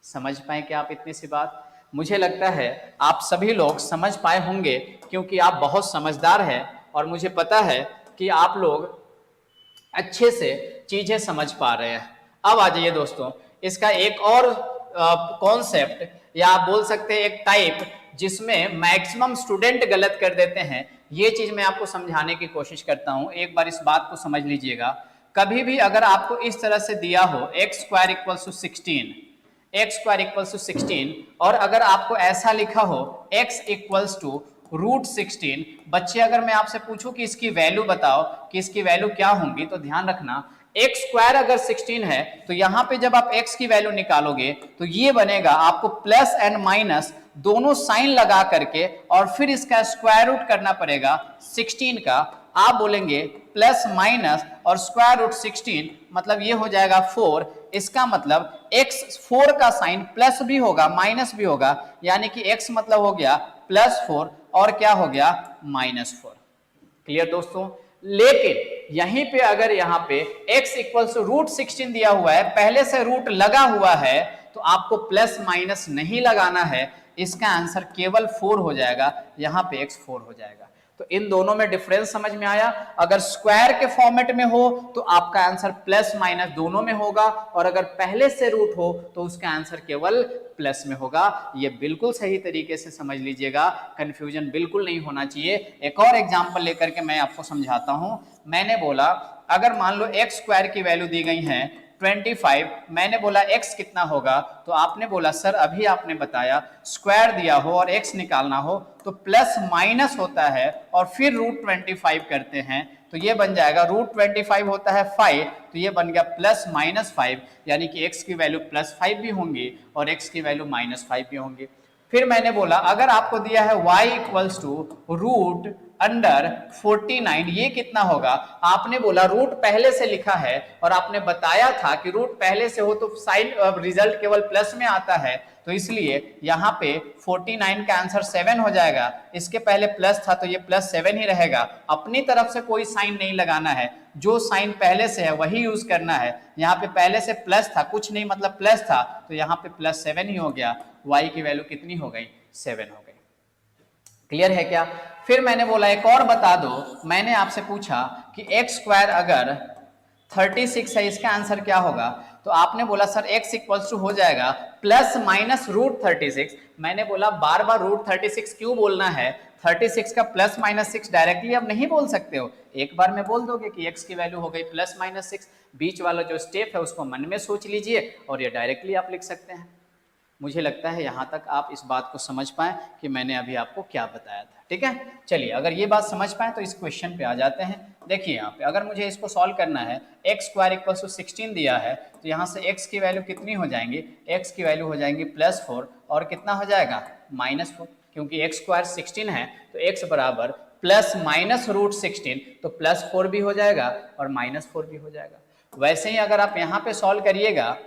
समझ पाए क्या आप इतनी सी बात? मुझे लगता है आप सभी लोग समझ पाए होंगे, क्योंकि आप बहुत समझदार हैं और मुझे पता है कि आप लोग अच्छे से चीजें समझ पा रहे हैं। अब आ जाइए दोस्तों, इसका एक और कॉन्सेप्ट या आप बोल सकते हैं एक टाइप जिसमें मैक्सिमम स्टूडेंट गलत कर देते हैं, ये चीज मैं आपको समझाने की कोशिश करता हूं। एक बार इस बात को समझ लीजिएगा। कभी भी अगर आपको इस तरह से दिया हो x² = 16, x² = 16, और अगर आपको ऐसा लिखा हो x = √16, बच्चे अगर मैं आपसे पूछूं कि इसकी वैल्यू बताओ कि इसकी वैल्यू क्या होंगी, तो ध्यान रखना x² अगर 16 है तो यहां पे जब आप x की वैल्यू निकालोगे तो ये बनेगा आपको प्लस एंड माइनस दोनों साइन लगा करके, और फिर इसका स्क्वायर रूट करना पड़ेगा 16 का। आप बोलेंगे प्लस माइनस और √16 मतलब ये हो जाएगा 4। इसका मतलब x4 का साइन प्लस भी होगा माइनस भी होगा, यानी कि x मतलब हो गया +4 और क्या हो गया -4। क्लियर दोस्तों? लेकिन यहीं पे अगर यहां पे x = √16 दिया हुआ है, पहले से रूट लगा हुआ है, तो आपको प्लस माइनस नहीं लगाना है, इसका आंसर केवल 4 हो जाएगा, यहां पे x 4 हो जाएगा। तो इन दोनों में डिफरेंस समझ में आया? अगर स्क्वायर के फॉर्मेट में हो तो आपका आंसर प्लस माइनस दोनों में होगा, और अगर पहले से रूट हो तो उसका आंसर केवल प्लस में होगा। ये बिल्कुल सही तरीके से समझ लीजिएगा, कंफ्यूजन बिल्कुल नहीं होना चाहिए। एक और एग्जांपल लेकर के मैं आपको समझाता हूं। मैंने बोला अगर मान लो x² की वैल्यू दी गई है 25, मैंने बोला x कितना होगा, तो आपने बोला सर अभी आपने बताया स्क्वायर दिया हो और x निकालना हो तो प्लस माइनस होता है और फिर √25 करते हैं, तो ये बन जाएगा √25 होता है 5, तो ये बन गया +-5, यानी कि x की वैल्यू +5 भी होंगी और x की वैल्यू -5 भी होंगी। फिर मैंने बोला अगर आपको दिया है y = √49, ये कितना होगा? आपने बोला रूट पहले से लिखा है और आपने बताया था कि रूट पहले से हो तो साइन रिजल्ट केवल प्लस में आता है, तो इसलिए यहाँ पे 49 का आंसर 7 हो जाएगा। इसके पहले प्लस था तो ये +7 ही रहेगा। अपनी तरफ से कोई साइन नहीं लगाना है, जो साइन पहले से है वही यूज करना है। यहाँ पे पहले से प्लस था, कुछ नहीं मतलब प्लस था, तो यहाँ पे +7 ही हो गया। y की वैल्यू कितनी हो गई? 7 हो गई। क्लियर है क्या? फिर मैंने बोला एक और बता दो। मैंने आपसे पूछा कि x² अगर 36 है, इसका आंसर क्या होगा? तो आपने बोला सर x = हो जाएगा +-√36। मैंने बोला बार बार √36 क्यों बोलना है? 36 का +-6 डायरेक्टली आप नहीं बोल सकते हो, एक बार में बोल दोगे कि x की वैल्यू हो गई +-6। बीच वाला जो स्टेप है उसको मन में सोच लीजिए और ये डायरेक्टली आप लिख सकते हैं। मुझे लगता है यहाँ तक आप इस बात को समझ पाए कि मैंने अभी आपको क्या बताया था। ठीक है, चलिए अगर ये बात समझ पाए तो इस क्वेश्चन पे आ जाते हैं। देखिए यहाँ पे अगर मुझे इसको सॉल्व करना है, x² = 16 दिया है, तो यहाँ से x की वैल्यू कितनी हो जाएंगी? x की वैल्यू हो जाएंगी +4 और कितना हो जाएगा? -4, क्योंकि x² 16 है तो x बराबर +-√16, तो +4 भी हो जाएगा और -4 भी हो जाएगा। वैसे ही अगर आप यहाँ पे सॉल्व करिएगा,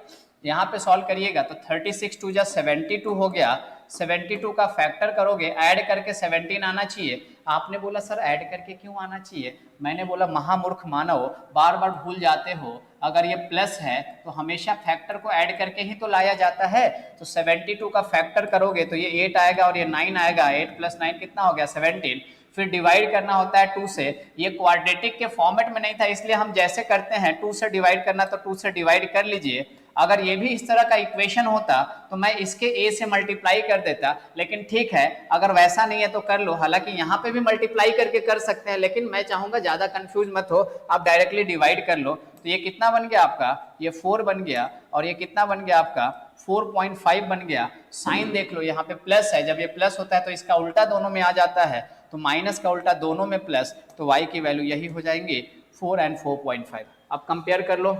यहाँ पे सॉल्व करिएगा तो 36 2 = 72 हो गया। 72 का फैक्टर करोगे, ऐड करके 17 आना चाहिए। आपने बोला सर ऐड करके क्यों आना चाहिए? मैंने बोला महामूर्ख मानव, बार बार भूल जाते हो, अगर ये प्लस है तो हमेशा फैक्टर को ऐड करके ही तो लाया जाता है। तो 72 का फैक्टर करोगे तो ये 8 आएगा और ये 9 आएगा। 8 + 9 कितना हो गया? 17। फिर डिवाइड करना होता है 2 से। ये क्वाड्रेटिक के फॉर्मेट में नहीं था, इसलिए हम जैसे करते हैं 2 से डिवाइड करना तो 2 से डिवाइड कर लीजिए। अगर ये भी इस तरह का इक्वेशन होता तो मैं इसके a से मल्टीप्लाई कर देता, लेकिन ठीक है अगर वैसा नहीं है तो कर लो। हालांकि यहाँ पे भी मल्टीप्लाई करके कर सकते हैं, लेकिन मैं चाहूंगा ज्यादा कंफ्यूज मत हो, आप डायरेक्टली डिवाइड कर लो। तो ये कितना बन गया आपका, ये 4 बन गया, और ये कितना बन गया आपका 4.5 बन गया। साइन देख लो, यहाँ पे प्लस है, जब ये प्लस होता है तो इसका उल्टा दोनों में आ जाता है, तो माइनस का उल्टा दोनों में प्लस, तो y की वैल्यू यही हो जाएंगी 4 और 4.5। अब कंपेयर कर लो,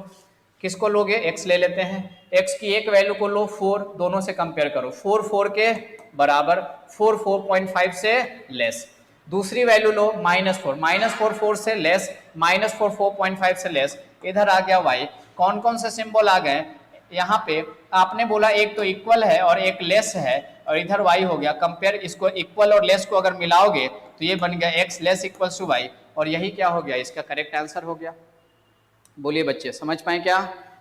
किसको लोगे, x ले लेते हैं, x की एक वैल्यू को लो 4, दोनों से कंपेयर करो, 4 के बराबर, 4 4.5 से लेस। दूसरी वैल्यू लो -4, 4 से लेस, -4 4.5 से लेस। इधर आ गया y, कौन कौन से सिंबल आ गए यहाँ पे, आपने बोला एक तो इक्वल है और एक लेस है, और इधर y हो गया। कंपेयर, इसको इक्वल और लेस को अगर मिलाओगे तो ये बन गया x less equals to y, और यही क्या हो गया, इसका करेक्ट आंसर हो गया। बोलिए बच्चे, समझ पाए क्या?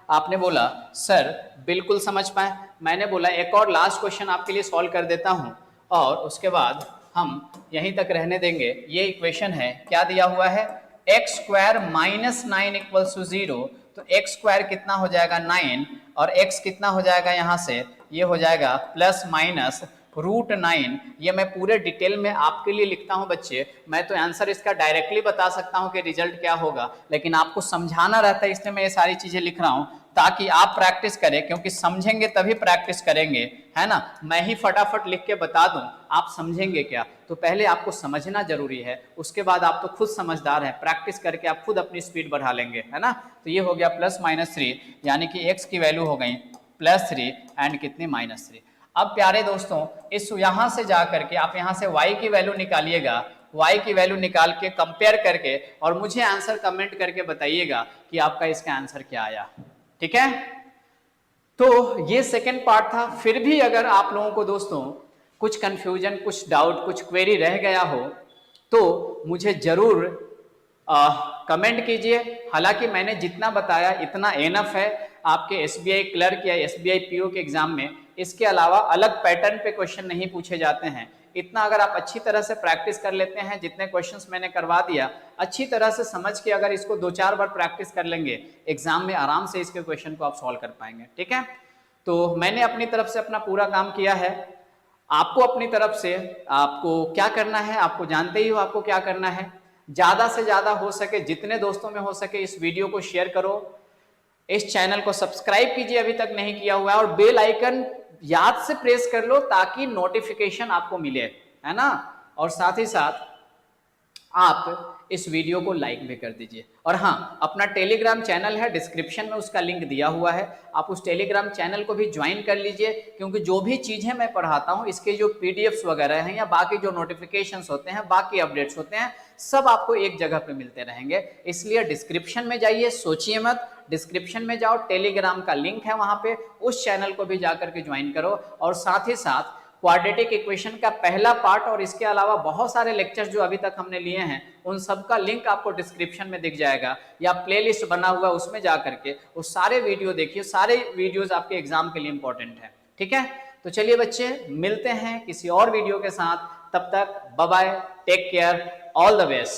आपने बोला सर बिल्कुल समझ पाए। मैंने बोला एक और लास्ट क्वेश्चन आपके लिए सॉल्व कर देता हूं, और उसके बाद हम यहीं तक रहने देंगे। ये इक्वेशन है, क्या दिया हुआ है, x स्क्वायर -9 इक्वल्स टू 0, तो x स्क्वायर कितना हो जाएगा 9, और x कितना हो जाएगा यहाँ से, ये हो जाएगा ±√9। ये मैं पूरे डिटेल में आपके लिए लिखता हूं बच्चे, मैं तो आंसर इसका डायरेक्टली बता सकता हूं कि रिजल्ट क्या होगा, लेकिन आपको समझाना रहता है, इसलिए मैं ये सारी चीजें लिख रहा हूं ताकि आप प्रैक्टिस करें, क्योंकि समझेंगे तभी प्रैक्टिस करेंगे, है ना। मैं ही फटाफट लिख के बता दूं, आप समझेंगे क्या? तो पहले आपको समझना जरूरी है, उसके बाद आप तो खुद समझदार हैं, प्रैक्टिस करके आप खुद अपनी स्पीड बढ़ा लेंगे, है ना। तो ये हो गया ±3, यानी कि x की वैल्यू हो गई +3 एंड कितनी -3। अब प्यारे दोस्तों, इस यहां से जा करके आप यहां से y की वैल्यू निकालिएगा, y की वैल्यू निकाल के कंपेयर करके और मुझे आंसर कमेंट करके बताइएगा कि आपका इसका आंसर क्या आया, ठीक है। तो ये सेकंड पार्ट था। फिर भी अगर आप लोगों को दोस्तों कुछ कंफ्यूजन, कुछ डाउट, कुछ क्वेरी रह गया हो तो मुझे जरूर कमेंट कीजिए। हालांकि मैंने जितना बताया इतना एनफ है आपके एसबीआई क्लर्क या एसबीआई पीओ के एग्जाम में। इसके अलावा अलग पैटर्न पे क्वेश्चन नहीं पूछे जाते हैं। इतना अगर आप अच्छी तरह से प्रैक्टिस कर लेते हैं, जितने क्वेश्चंस मैंने करवा दिया अच्छी तरह से समझ के अगर इसको 2-4 बार प्रैक्टिस कर लेंगे, एग्जाम में आराम से इसके क्वेश्चन को आप सॉल्व कर पाएंगे, ठीक है। तो मैंने अपनी तरफ से अपना पूरा काम किया है। आपको अपनी तरफ से आपको क्या करना है, आपको जानते ही हो आपको क्या करना है। ज्यादा से ज्यादा हो सके, जितने दोस्तों में हो सके इस वीडियो को शेयर करो, इस चैनल को सब्सक्राइब कीजिए अभी तक नहीं किया हुआ है, और बेल आइकन याद से प्रेस कर लो ताकि नोटिफिकेशन आपको मिले, है ना। और साथ ही साथ आप इस वीडियो को लाइक भी कर दीजिए। और हाँ, अपना टेलीग्राम चैनल है, डिस्क्रिप्शन में उसका लिंक दिया हुआ है, आप उस टेलीग्राम चैनल को भी ज्वाइन कर लीजिए, क्योंकि जो भी चीजें मैं पढ़ाता हूँ इसके जो पीडीएफ्स वगैरह हैं या बाकी जो नोटिफिकेशंस होते हैं, बाकी अपडेट्स होते हैं, सब आपको एक जगह पे मिलते रहेंगे। इसलिए डिस्क्रिप्शन में जाइए, सोचिए मत, डिस्क्रिप्शन में जाओ, टेलीग्राम का लिंक है वहां पे, उस चैनल को भी जाकर के ज्वाइन करो। और साथ ही साथ क्वाड्रेटिक इक्वेशन का पहला पार्ट और इसके अलावा बहुत सारे लेक्चर्स जो अभी तक हमने लिए हैं उन सब का लिंक आपको डिस्क्रिप्शन में दिख जाएगा, या प्लेलिस्ट बना हुआ उसमें जाकर के वो सारे वीडियो देखिए। सारे वीडियोस आपके एग्जाम के लिए इंपॉर्टेंट है, ठीक है। तो चलिए बच्चे, मिलते हैं किसी और वीडियो के साथ, तब तक bye bye, take care, all the best.